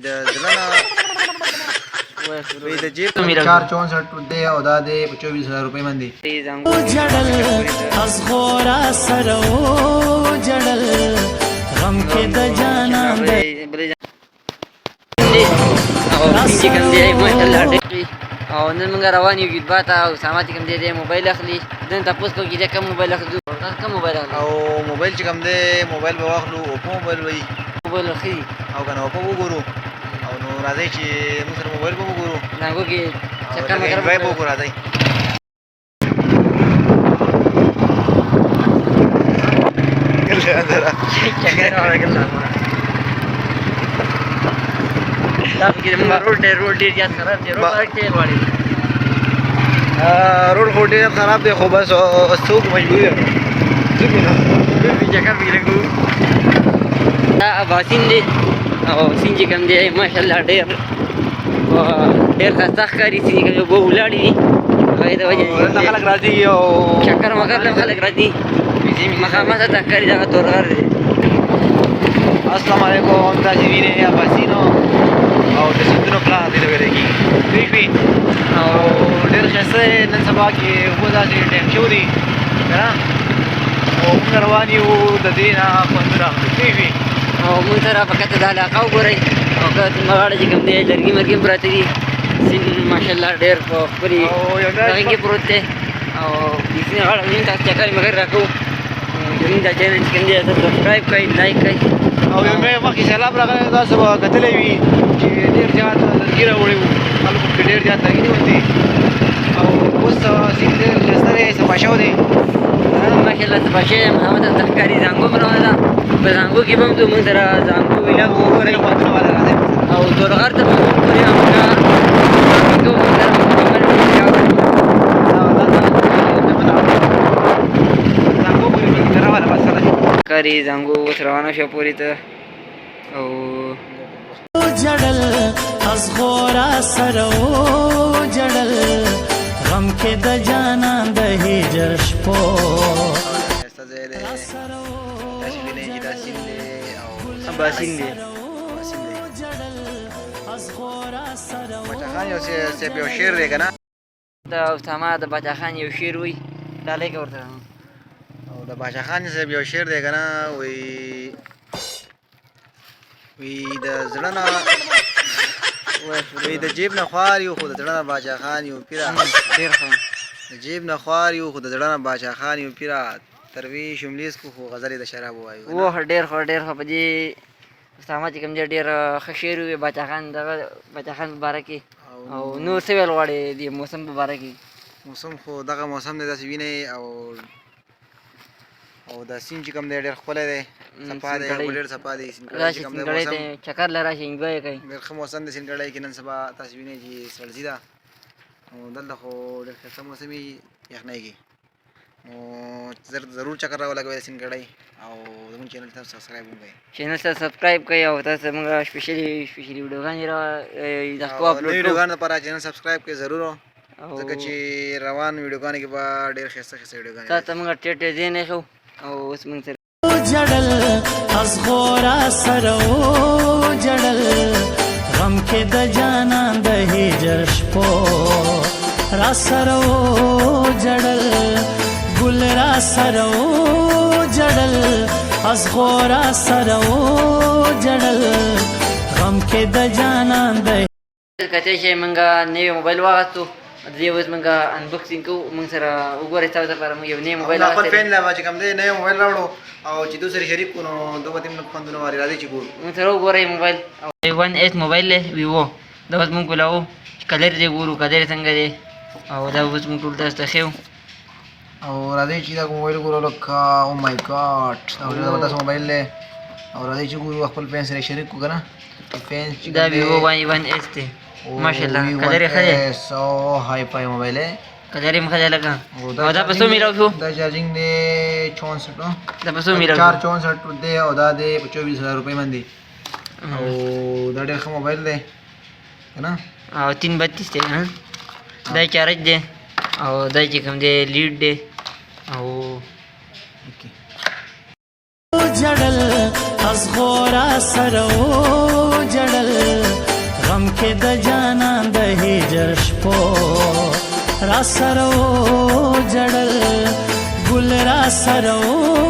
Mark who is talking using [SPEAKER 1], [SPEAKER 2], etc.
[SPEAKER 1] د زړه نه وی د جیب 464 دی او دا دی په 24000 روپۍ باندې
[SPEAKER 2] جړل ازغورا سره جړل غم کې د جانان
[SPEAKER 3] او چې کوم دی ماشاءالله ډېر او نن موږ روان یو ګیدبا ته او سامان چې کوم دی موبایل اخلي دن تاسو کو کې کوم موبایل اخلي کوم موبایل اخلي
[SPEAKER 1] او موبایل چې کوم دی موبایل به واخلو اوپو موبایل وي
[SPEAKER 3] موبایل اخلي
[SPEAKER 1] او کنه اوپو وګورو او نو راځي چې موږ سره موبایل به وګورو
[SPEAKER 3] ناګو کې چکر مګر
[SPEAKER 1] وای به وګورو راځي
[SPEAKER 3] چکر راغلا دا کې روډ ډېر زیات خراب دی روډ ډېر وړي
[SPEAKER 1] روډ خو ډېر خراب دی خو بس څوک مجبور دی
[SPEAKER 3] چکر به لګو دا اباسین دی او سین چې کوم دی ماشاءالله ډېر خسته ښکاري سین کې به ولاړې دي هغه د وجه
[SPEAKER 1] خلک راځي او
[SPEAKER 3] چکر مګر خلک راځي مخامخ ته ښکاري دغه تورغر دی
[SPEAKER 1] السلام علیکم دا چې وینې اباسینو او د سیندونو پلان دی لګېږي دوی او ډېر ښایسته نن سبا کې اوبه داسې ډېم شوي دي که نه او موږ روان یو د دې نه خوندونه اخلو دوی
[SPEAKER 3] او موږ سره په کته د علاقه وګورئ او که زما غاړه چې کوم دی لرګي مرګي پراته دي سیند ماشاءالله ډېر په خپلې هغې کې پروت دی او د سیند غاړه موږ تاسو چکر مګر راکوو زموږ دا چینل چې کوم دی سبسکرایب کړئ لایک کړئ
[SPEAKER 1] او یو مخکې سیلاب راغلی تاسو به کتلی وي چې ډېر زیات لرګي راوړي وو خلکو پکې ډېر زیات لرګي نیولي او اوس سیند ډېر ښایسته دی صفا شوی دی
[SPEAKER 3] ماشاءالله صفا شوی دی همالته ته ښکاري زانګو هم روانه ده په زانګو کې به هم زموږ سره زانګو ویلاګ وګورئ او تورغر ته به هم وګورئ کاری زنګو اوس روانه شوه پورې ته او
[SPEAKER 2] جړل ازغورا سره جړل غم کې د جانان د هجر شپو
[SPEAKER 1] ښایسته ځای دی داسې وینئ چې دا سیند دی او
[SPEAKER 3] اباسین دی
[SPEAKER 1] باچا خان یو صاحب یو شعر دی که نه
[SPEAKER 3] د اسامه د باچا خان یو شعر وایي ډالۍ که ورته
[SPEAKER 1] او د باچا خان صاحب یو شعر دی که نه وی د زړه نه وی د جیب نه خوار یو خو د زړه نه باچا خان یو پیره
[SPEAKER 3] ډېر ښه
[SPEAKER 1] د جیب نه خوار یو خو د زړه نه باچا خان یو پیره تروی شملیز کو خو غزلې د شراب ووایو
[SPEAKER 3] اوه ډېر ښه په دې اسامه چې کوم دی ډېر ښه شعر وي باچا خان دغه باچا خان په باره کې او نور څه ویل غواړې د موسم په باره کې
[SPEAKER 1] موسم خو دغه موسم دی داسې وینئ او دا سیند چې کوم دی ډېر ښکلی دی صفا دی ډېر صفا دی
[SPEAKER 3] راشي سیندګړۍ ته چکر له راشي انجوی کوي
[SPEAKER 1] ډېر ښه موسم دی سیندګړۍ کې نن سبا تاسې وینئ چې سړځي ده او دلته خو ډېر ښایسته موسم وي یخنۍ کې نو ضرور چکر راولګوئ د سیندګړۍ او زموږ چینل ته سبسکرایب وکړئ
[SPEAKER 3] چینل ته سبسکرایب کړئ او تاسو موږ سپیشلي ویډیوګانې
[SPEAKER 1] نوې ویډیوګانو لپاره چینل سبسکرایب کړئ ضرور ځکه چې روان ویډیوګانې کې به ډېر ښایسته ویډیوګانې
[SPEAKER 3] تاسو موږ ټیټ ځای نه ښو او اوس موږ سره
[SPEAKER 2] جړل ازغورا سره جړل غم کې د جانان د هجر شپو را سره جړل ګل را سره جړل ازغورا سره جړل غم کې د جانان د
[SPEAKER 3] کته چې موږ نوی موبایل واغستو دې اوس موږ انبکسینګ کوو موږ سره وګورئ تاسو لپاره موږ یو نوی موبایل
[SPEAKER 1] خپل فین لا چې کوم دی نوی موبایل راوړو او چې دوی سره شریک کړو نو دوی به تیم خوندونه واري راځي چې ګورو
[SPEAKER 3] موږ سره وګورئ موبایل 1S موبایل دی ویوو دا اوس موږ کولاو کلر دی ګورو کلر څنګه دی او دا اوس موږ ټول تاسو ته ښیو
[SPEAKER 1] او راځئ چې دا موبایل ګورو لکه او مای ګاډ دا ډېر زبردست موبایل دی او راځئ چې ګورو خپل فین سره شریک کړو که نه فین چې
[SPEAKER 3] دا ویوو 1S دی ماشاءالله کلر یې ښه دی
[SPEAKER 1] او هائی فائی موبایل دی
[SPEAKER 3] کلر یې هم ښه دی لکه او دا په څو میلاو شو
[SPEAKER 1] دا چارجنګ دی 64
[SPEAKER 3] دا په څو میلاو
[SPEAKER 1] 464 دی او دا دی په 24000 روپۍ باندې او دا ډېر ښه موبایل دی که نه
[SPEAKER 3] او 332 دی دا چارج دی او دا چې کوم دی لیډ دی او
[SPEAKER 2] جړل ازغورا سره جړل کې د جانان د هجر شپو را سره و جړل ګل را سره و